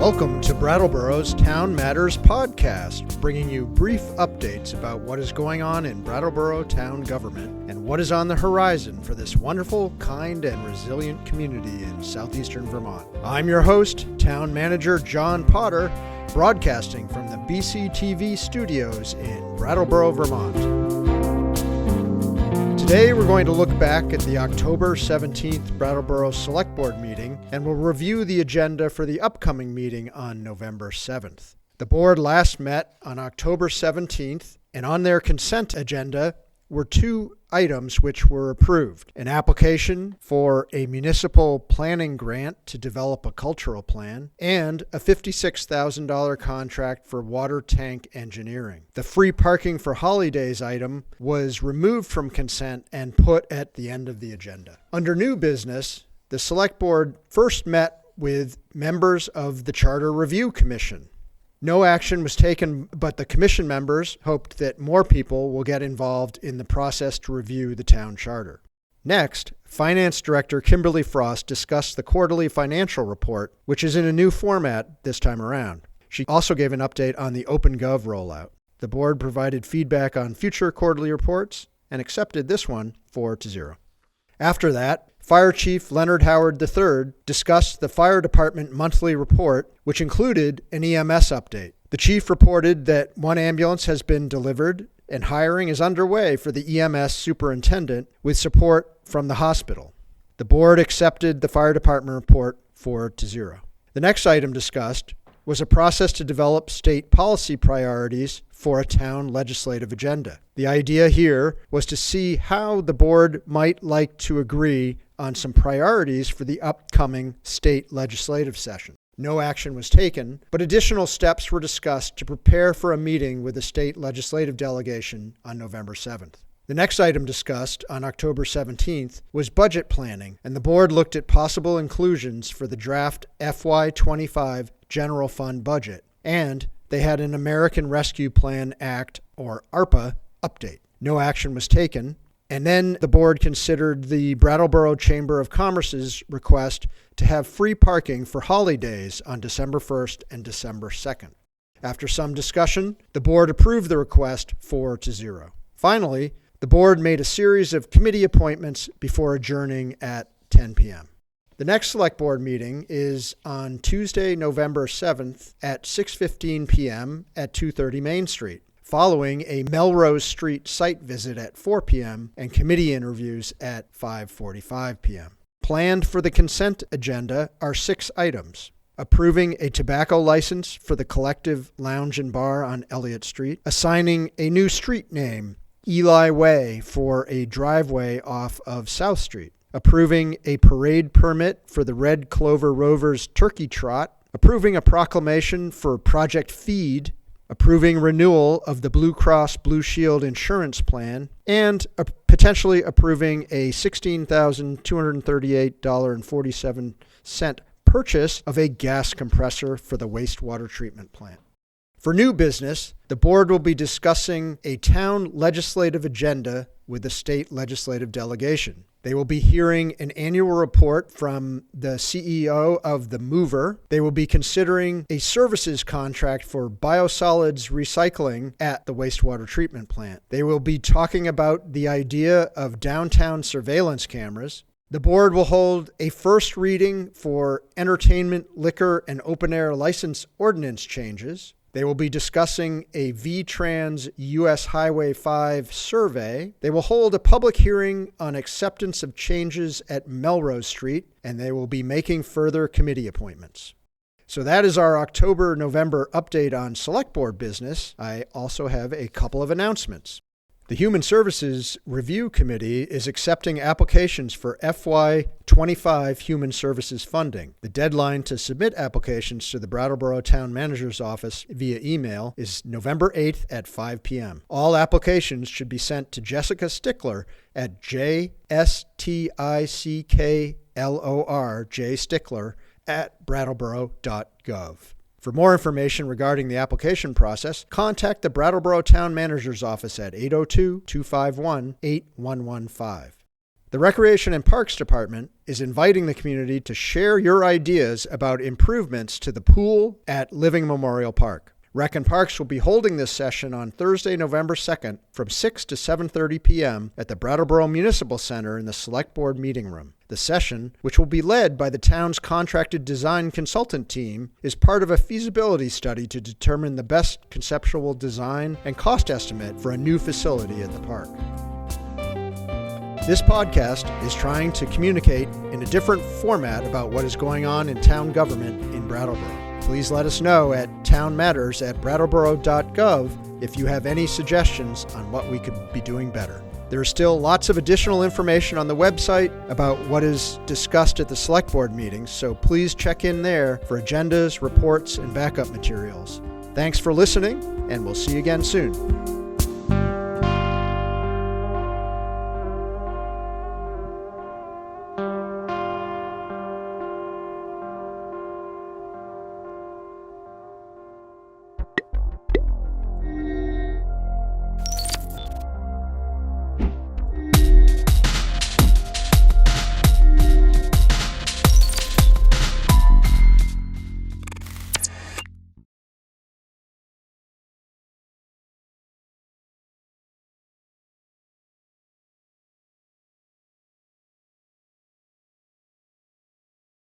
Welcome to Brattleboro's Town Matters podcast, bringing you brief updates about what is going on in Brattleboro town government and what is on the horizon for this wonderful, kind, and resilient community in southeastern Vermont. I'm your host, Town Manager John Potter, broadcasting from the BCTV studios in Brattleboro, Vermont. Today we're going to look back at the October 17th Brattleboro Select Board meeting and we'll review the agenda for the upcoming meeting on November 7th. The board last met on October 17th, and on their consent agenda were two items which were approved: an application for a municipal planning grant to develop a cultural plan, and a $56,000 contract for water tank engineering. The free parking for holidays item was removed from consent and put at the end of the agenda. Under new business, the Select Board first met with members of the Charter Review Commission. No action was taken, but the commission members hoped that more people will get involved in the process to review the town charter. Next, Finance Director Kimberly Frost discussed the quarterly financial report, which is in a new format this time around. She also gave an update on the OpenGov rollout. The board provided feedback on future quarterly reports and accepted this one 4-0. After that, Fire Chief Leonard Howard III discussed the fire department monthly report, which included an EMS update. The chief reported that one ambulance has been delivered and hiring is underway for the EMS superintendent with support from the hospital. The board accepted the fire department report 4-0. The next item discussed was a process to develop state policy priorities for a town legislative agenda. The idea here was to see how the board might like to agree on some priorities for the upcoming state legislative session. No action was taken, but additional steps were discussed to prepare for a meeting with the state legislative delegation on November 7th. The next item discussed on October 17th was budget planning, and the board looked at possible inclusions for the draft FY25 general fund budget, and they had an American Rescue Plan Act, or ARPA, update. No action was taken, and then the board considered the Brattleboro Chamber of Commerce's request to have free parking for holidays on December 1st and December 2nd. After some discussion, the board approved the request 4-0. Finally, the board made a series of committee appointments before adjourning at 10 p.m. The next Select Board meeting is on Tuesday, November 7th at 6:15 p.m. at 230 Main Street, following a Melrose Street site visit at 4 p.m. and committee interviews at 5:45 p.m. Planned for the consent agenda are 6 items: approving a tobacco license for the Collective Lounge and Bar on Elliott Street, assigning a new street name, Eli Way, for a driveway off of South Street, approving a parade permit for the Red Clover Rovers Turkey Trot, approving a proclamation for Project Feed, approving renewal of the Blue Cross Blue Shield insurance plan, and potentially approving a $16,238.47 purchase of a gas compressor for the wastewater treatment plant. For new business, the board will be discussing a town legislative agenda with the state legislative delegation. They will be hearing an annual report from the CEO of The Mover. They will be considering a services contract for biosolids recycling at the wastewater treatment plant. They will be talking about the idea of downtown surveillance cameras. The board will hold a first reading for entertainment, liquor, and open-air license ordinance changes. They will be discussing a VTrans US Highway 5 survey. They will hold a public hearing on acceptance of changes at Melrose Street, and they will be making further committee appointments. So that is our October-November update on Select Board business. I also have a couple of announcements. The Human Services Review Committee is accepting applications for FY25 Human Services funding. The deadline to submit applications to the Brattleboro Town Manager's Office via email is November 8th at 5 p.m. All applications should be sent to Jessica Stickler at jstickler@brattleboro.gov. For more information regarding the application process, contact the Brattleboro Town Manager's Office at 802-251-8115. The Recreation and Parks Department is inviting the community to share your ideas about improvements to the pool at Living Memorial Park. Rec and Parks will be holding this session on Thursday, November 2nd from 6 to 7:30 p.m. at the Brattleboro Municipal Center in the Select Board Meeting Room. The session, which will be led by the town's contracted design consultant team, is part of a feasibility study to determine the best conceptual design and cost estimate for a new facility at the park. This podcast is trying to communicate in a different format about what is going on in town government in Brattleboro. Please let us know at townmatters@brattleboro.gov if you have any suggestions on what we could be doing better. There is still lots of additional information on the website about what is discussed at the Select Board meetings, so please check in there for agendas, reports, and backup materials. Thanks for listening, and we'll see you again soon.